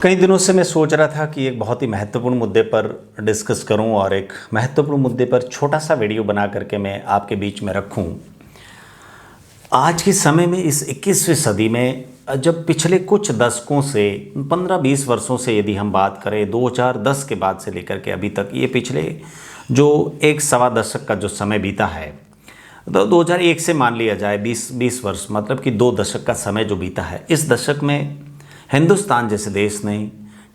कई दिनों से मैं सोच रहा था कि एक बहुत ही महत्वपूर्ण मुद्दे पर डिस्कस करूं और एक महत्वपूर्ण मुद्दे पर छोटा सा वीडियो बना करके मैं आपके बीच में रखूं। आज के समय में इस 21वीं सदी में जब पिछले कुछ दशकों से 15-20 वर्षों से यदि हम बात करें 2010 के बाद से लेकर के अभी तक, ये पिछले जो एक सवा दशक का जो समय बीता है, तो 2001 से मान लिया जाए 20 वर्ष, मतलब कि 2 दशक का समय जो बीता है, इस दशक में हिंदुस्तान जैसे देश ने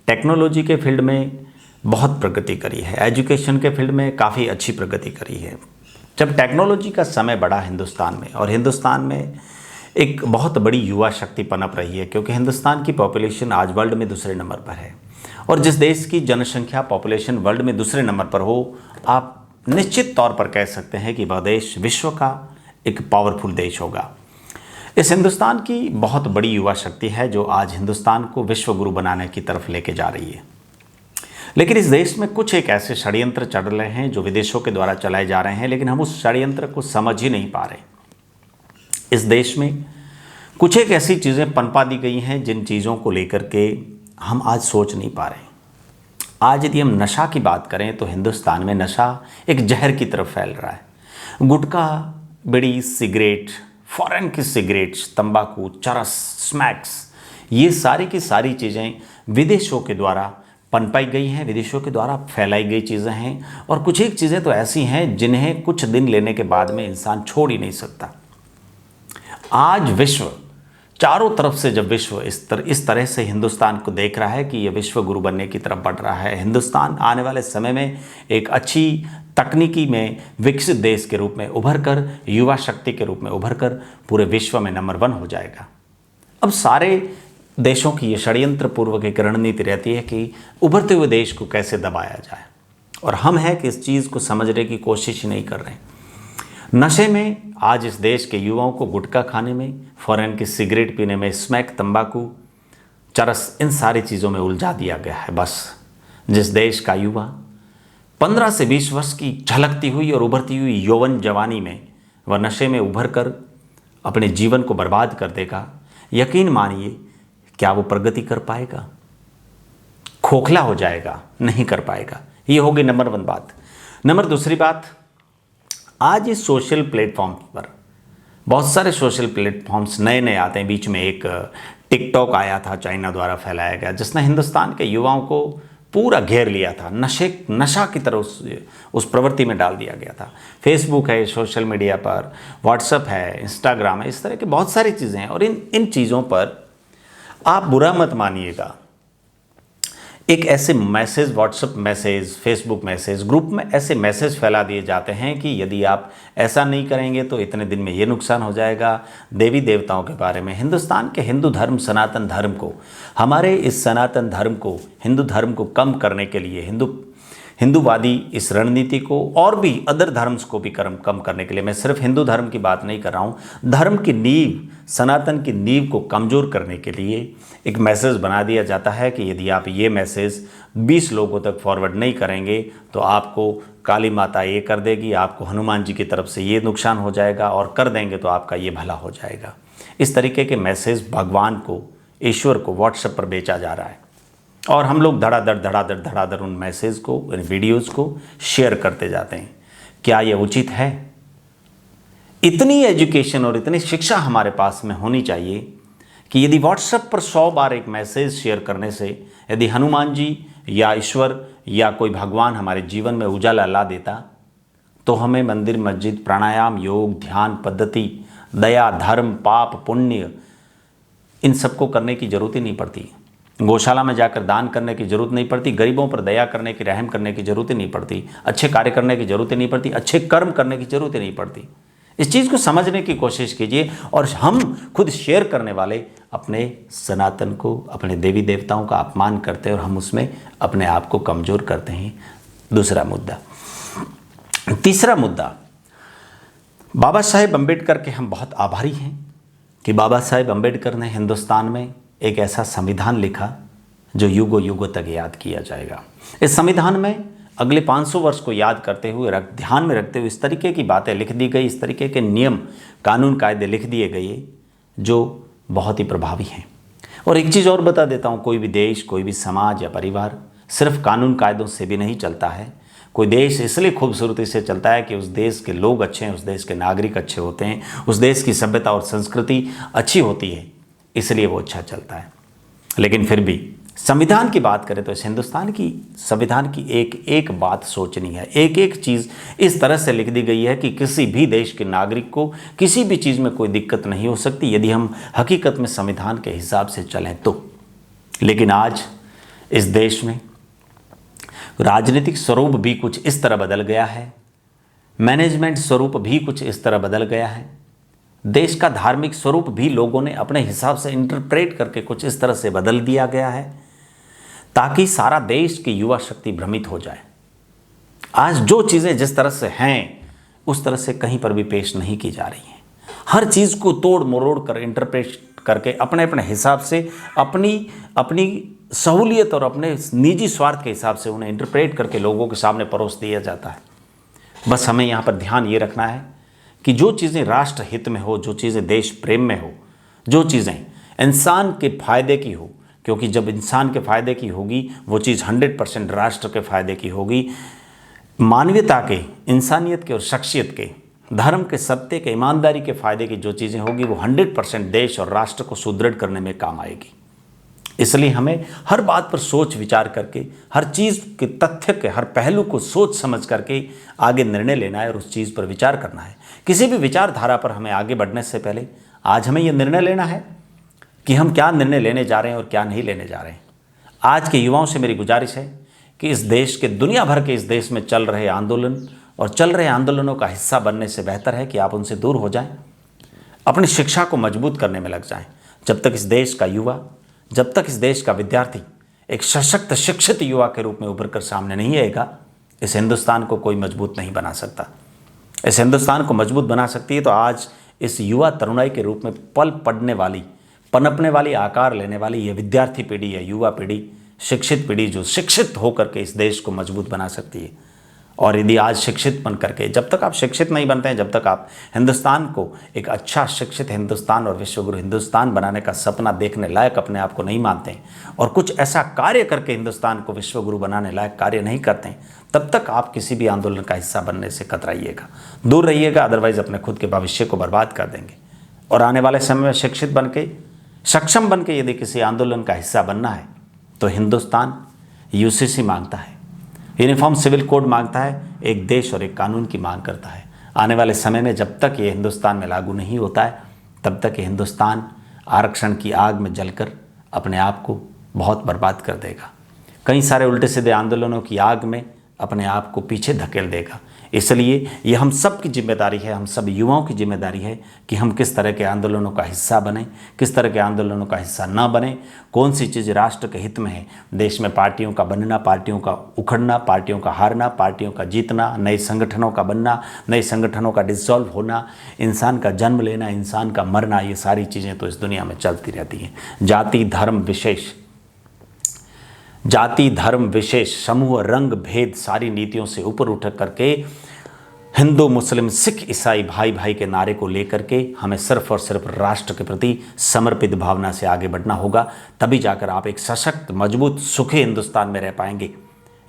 टेक्नोलॉजी के फील्ड में बहुत प्रगति करी है, एजुकेशन के फील्ड में काफ़ी अच्छी प्रगति करी है। जब टेक्नोलॉजी का समय बढ़ा हिंदुस्तान में, और हिंदुस्तान में एक बहुत बड़ी युवा शक्ति पनप रही है, क्योंकि हिंदुस्तान की पॉपुलेशन आज वर्ल्ड में दूसरे नंबर पर है, और जिस देश की जनसंख्या पॉपुलेशन वर्ल्ड में दूसरे नंबर पर हो, आप निश्चित तौर पर कह सकते हैं कि वह देश विश्व का एक पावरफुल देश होगा। इस हिंदुस्तान की बहुत बड़ी युवा शक्ति है जो आज हिंदुस्तान को विश्व गुरु बनाने की तरफ लेके जा रही है। लेकिन इस देश में कुछ एक ऐसे षड्यंत्र चल रहे हैं जो विदेशों के द्वारा चलाए जा रहे हैं, लेकिन हम उस षड्यंत्र को समझ ही नहीं पा रहे। इस देश में कुछ एक ऐसी चीज़ें पनपा दी गई हैं जिन चीज़ों को लेकर के हम आज सोच नहीं पा रहे। आज यदि हम नशा की बात करें तो हिंदुस्तान में नशा एक जहर की तरफ फैल रहा है। गुटखा, बीड़ी, सिगरेट, फॉरेन की सिगरेट्स, तंबाकू, चरस, स्मैक्स, ये सारी की सारी चीज़ें विदेशों के द्वारा पनपाई गई हैं, विदेशों के द्वारा फैलाई गई चीज़ें हैं, और कुछ एक चीज़ें तो ऐसी हैं जिन्हें कुछ दिन लेने के बाद में इंसान छोड़ ही नहीं सकता। आज विश्व चारों तरफ से, जब विश्व इस तरह से हिंदुस्तान को देख रहा है कि यह विश्व गुरु बनने की तरफ बढ़ रहा है, हिंदुस्तान आने वाले समय में एक अच्छी तकनीकी में विकसित देश के रूप में उभर कर, युवा शक्ति के रूप में उभर कर पूरे विश्व में नंबर 1 हो जाएगा। अब सारे देशों की ये षड्यंत्र पूर्वक एक रणनीति रहती है कि उभरते हुए देश को कैसे दबाया जाए, और हम हैं कि इस चीज़ को समझने की कोशिश ही नहीं कर रहे हैं। नशे में आज इस देश के युवाओं को गुटखा खाने में, फॉरेन की सिगरेट पीने में, स्मैक, तंबाकू, चरस, इन सारी चीज़ों में उलझा दिया गया है। बस जिस देश का युवा 15 से 20 वर्ष की झलकती हुई और उभरती हुई यौवन जवानी में वह नशे में उभर कर अपने जीवन को बर्बाद कर देगा, यकीन मानिए क्या वो प्रगति कर पाएगा? खोखला हो जाएगा, नहीं कर पाएगा। ये होगी नंबर 1 बात। नंबर 2 बात, आज इस सोशल प्लेटफॉर्म पर बहुत सारे सोशल प्लेटफॉर्म्स नए नए आते हैं। बीच में एक टिकटॉक आया था, चाइना द्वारा फैलाया गया, जिसने हिंदुस्तान के युवाओं को पूरा घेर लिया था, नशा की तरह उस प्रवृत्ति में डाल दिया गया था। फेसबुक है, सोशल मीडिया पर व्हाट्सएप है, इंस्टाग्राम है, इस तरह की बहुत सारी चीज़ें हैं, और इन चीज़ों पर आप बुरा मत मानिएगा। एक ऐसे message, WhatsApp message, Facebook message, group में ऐसे मैसेज फैला दिए जाते हैं कि यदि आप ऐसा नहीं करेंगे तो इतने दिन में ये नुकसान हो जाएगा। देवी देवताओं के बारे में, हिंदुस्तान के हिंदू धर्म, सनातन धर्म को, हमारे इस सनातन धर्म को, हिंदू धर्म को कम करने के लिए, हिंदूवादी इस रणनीति को और भी अदर धर्म्स को भी कम करने के लिए, मैं सिर्फ हिंदू धर्म की बात नहीं कर रहा हूँ, धर्म की नींव, सनातन की नींव को कमज़ोर करने के लिए एक मैसेज बना दिया जाता है कि यदि आप ये मैसेज 20 लोगों तक फॉरवर्ड नहीं करेंगे तो आपको काली माता ये कर देगी, आपको हनुमान जी की तरफ से ये नुकसान हो जाएगा, और कर देंगे तो आपका ये भला हो जाएगा। इस तरीके के मैसेज भगवान को, ईश्वर को व्हाट्सएप पर बेचा जा रहा है, और हम लोग धड़ाधड़ उन मैसेज को, उन वीडियोज़ को शेयर करते जाते हैं। क्या यह उचित है? इतनी एजुकेशन और इतनी शिक्षा हमारे पास में होनी चाहिए कि यदि व्हाट्सएप पर 100 बार एक मैसेज शेयर करने से यदि हनुमान जी या ईश्वर या कोई भगवान हमारे जीवन में उजाला ला देता, तो हमें मंदिर, मस्जिद, प्राणायाम, योग, ध्यान पद्धति, दया, धर्म, पाप, पुण्य, इन सबको करने की जरूरत ही नहीं पड़ती। गौशाला में जाकर दान करने की जरूरत नहीं पड़ती, गरीबों पर दया करने की, रहम करने की जरूरत ही नहीं पड़ती, अच्छे कार्य करने की जरूरत ही नहीं पड़ती, अच्छे कर्म करने की जरूरत ही नहीं पड़ती। इस चीज़ को समझने की कोशिश कीजिए, और हम खुद शेयर करने वाले अपने सनातन को, अपने देवी देवताओं का अपमान करते हैं, और हम उसमें अपने आप को कमज़ोर करते हैं। दूसरा मुद्दा। तीसरा मुद्दा, बाबा साहेब अम्बेडकर के हम बहुत आभारी हैं कि बाबा साहेब अम्बेडकर ने हिंदुस्तान में एक ऐसा संविधान लिखा जो युगों युगों तक याद किया जाएगा। इस संविधान में अगले 500 वर्ष को याद करते हुए, ध्यान में रखते हुए इस तरीके की बातें लिख दी गई, इस तरीके के नियम, कानून, कायदे लिख दिए गए जो बहुत ही प्रभावी हैं। और एक चीज़ और बता देता हूँ, कोई भी देश, कोई भी समाज या परिवार सिर्फ कानून कायदों से भी नहीं चलता है। कोई देश इसलिए खूबसूरती से चलता है कि उस देश के लोग अच्छे हैं, उस देश के नागरिक अच्छे होते हैं, उस देश की सभ्यता और संस्कृति अच्छी होती है, इसलिए वो अच्छा चलता है। लेकिन फिर भी संविधान की बात करें तो इस हिंदुस्तान की संविधान की एक एक बात सोचनी है। एक एक चीज़ इस तरह से लिख दी गई है कि किसी भी देश के नागरिक को किसी भी चीज़ में कोई दिक्कत नहीं हो सकती यदि हम हकीकत में संविधान के हिसाब से चलें तो। लेकिन आज इस देश में राजनीतिक स्वरूप भी कुछ इस तरह बदल गया है, मैनेजमेंट स्वरूप भी कुछ इस तरह बदल गया है, देश का धार्मिक स्वरूप भी लोगों ने अपने हिसाब से इंटरप्रेट करके कुछ इस तरह से बदल दिया गया है ताकि सारा देश की युवा शक्ति भ्रमित हो जाए। आज जो चीज़ें जिस तरह से हैं उस तरह से कहीं पर भी पेश नहीं की जा रही हैं। हर चीज़ को तोड़ मरोड़ कर इंटरप्रेट करके अपने अपने हिसाब से अपनी सहूलियत और अपने निजी स्वार्थ के हिसाब से उन्हें इंटरप्रेट करके लोगों के सामने परोस दिया जाता है। बस हमें यहाँ पर ध्यान ये रखना है कि जो चीज़ें राष्ट्र हित में हो, जो चीज़ें देश प्रेम में हो, जो चीज़ें इंसान के फ़ायदे की हो, क्योंकि जब इंसान के फ़ायदे की होगी वो चीज़ 100% राष्ट्र के फ़ायदे की होगी। मानवीयता के, इंसानियत के और शख्सियत के, धर्म के, सत्य के, ईमानदारी के फ़ायदे की जो चीज़ें होगी वो 100% देश और राष्ट्र को सुदृढ़ करने में काम आएगी। इसलिए हमें हर बात पर सोच विचार करके, हर चीज़ के तथ्य के हर पहलू को सोच समझ करके आगे निर्णय लेना है और उस चीज़ पर विचार करना है। किसी भी विचारधारा पर हमें आगे बढ़ने से पहले आज हमें यह निर्णय लेना है कि हम क्या निर्णय लेने जा रहे हैं और क्या नहीं लेने जा रहे हैं। आज के युवाओं से मेरी गुजारिश है कि इस देश के, दुनिया भर के इस देश में चल रहे आंदोलन और चल रहे आंदोलनों का हिस्सा बनने से बेहतर है कि आप उनसे दूर हो जाएं, अपनी शिक्षा को मजबूत करने में लग जाएं। जब तक इस देश का युवा, जब तक इस देश का विद्यार्थी एक सशक्त शिक्षित युवा के रूप में उभर कर सामने नहीं आएगा, इस हिंदुस्तान को कोई मजबूत नहीं बना सकता। इस हिंदुस्तान को मजबूत बना सकती है तो आज इस युवा तरुणाई के रूप में पल पड़ने वाली, पनपने वाली, आकार लेने वाली ये विद्यार्थी पीढ़ी या युवा पीढ़ी, शिक्षित पीढ़ी जो शिक्षित होकर के इस देश को मजबूत बना सकती है। और यदि आज शिक्षित बन करके, जब तक आप शिक्षित नहीं बनते हैं, जब तक आप हिंदुस्तान को एक अच्छा शिक्षित हिंदुस्तान और विश्वगुरु हिंदुस्तान बनाने का सपना देखने लायक अपने आप को नहीं मानते हैं और कुछ ऐसा कार्य करके हिंदुस्तान को विश्वगुरु बनाने लायक कार्य नहीं करते हैं, तब तक आप किसी भी आंदोलन का हिस्सा बनने से कतराइएगा, दूर रहिएगा। अदरवाइज अपने खुद के भविष्य को बर्बाद कर देंगे। और आने वाले समय में शिक्षित बन के, सक्षम बन के यदि किसी आंदोलन का हिस्सा बनना है तो हिंदुस्तान यूसीसी मांगता है, यूनिफॉर्म सिविल कोड मांगता है, एक देश और एक कानून की मांग करता है। आने वाले समय में जब तक ये हिंदुस्तान में लागू नहीं होता है तब तक ये हिंदुस्तान आरक्षण की आग में जलकर अपने आप को बहुत बर्बाद कर देगा। कई सारे उल्टे सीधे आंदोलनों की आग में अपने आप को पीछे धकेल देगा। इसलिए ये हम सब की जिम्मेदारी है, हम सब युवाओं की जिम्मेदारी है कि हम किस तरह के आंदोलनों का हिस्सा बने, किस तरह के आंदोलनों का हिस्सा ना बने, कौन सी चीज़ राष्ट्र के हित में है। देश में पार्टियों का बनना, पार्टियों का उखड़ना, पार्टियों का हारना, पार्टियों का जीतना, नए संगठनों का बनना, नए संगठनों का डिसॉल्व होना, इंसान का जन्म लेना, इंसान का मरना, ये सारी चीज़ें तो इस दुनिया में चलती रहती हैं। जाति धर्म विशेष, समूह, रंग भेद सारी नीतियों से ऊपर उठ करके हिंदू, मुस्लिम, सिख, ईसाई भाई भाई के नारे को लेकर के हमें सिर्फ और सिर्फ राष्ट्र के प्रति समर्पित भावना से आगे बढ़ना होगा। तभी जाकर आप एक सशक्त, मजबूत, सुखी हिंदुस्तान में रह पाएंगे।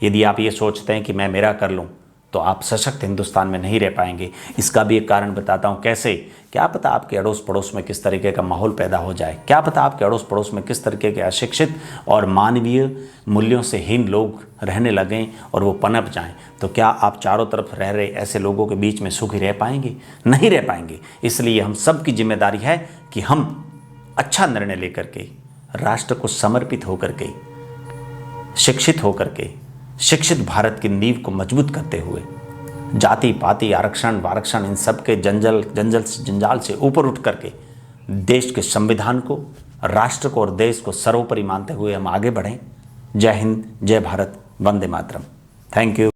यदि आप ये सोचते हैं कि मैं मेरा कर लूँ तो आप सशक्त हिंदुस्तान में नहीं रह पाएंगे। इसका भी एक कारण बताता हूँ कैसे। क्या पता आपके अड़ोस पड़ोस में किस तरीके का माहौल पैदा हो जाए, क्या पता आपके अड़ोस पड़ोस में किस तरीके के अशिक्षित और मानवीय मूल्यों से हीन लोग रहने लगें और वो पनप जाएं, तो क्या आप चारों तरफ रह रहे ऐसे लोगों के बीच में सुखी रह पाएंगे? नहीं रह पाएंगे। इसलिए हम सब की जिम्मेदारी है कि हम अच्छा निर्णय लेकर के, राष्ट्र को समर्पित होकर के, शिक्षित होकर के, शिक्षित भारत की नींव को मजबूत करते हुए जाति पाति, आरक्षण वारक्षण, इन सब के जंजाल से ऊपर उठ करके देश के संविधान को, राष्ट्र को और देश को सर्वोपरि मानते हुए हम आगे बढ़ें। जय हिंद, जय भारत, वंदे मातरम। Thank you.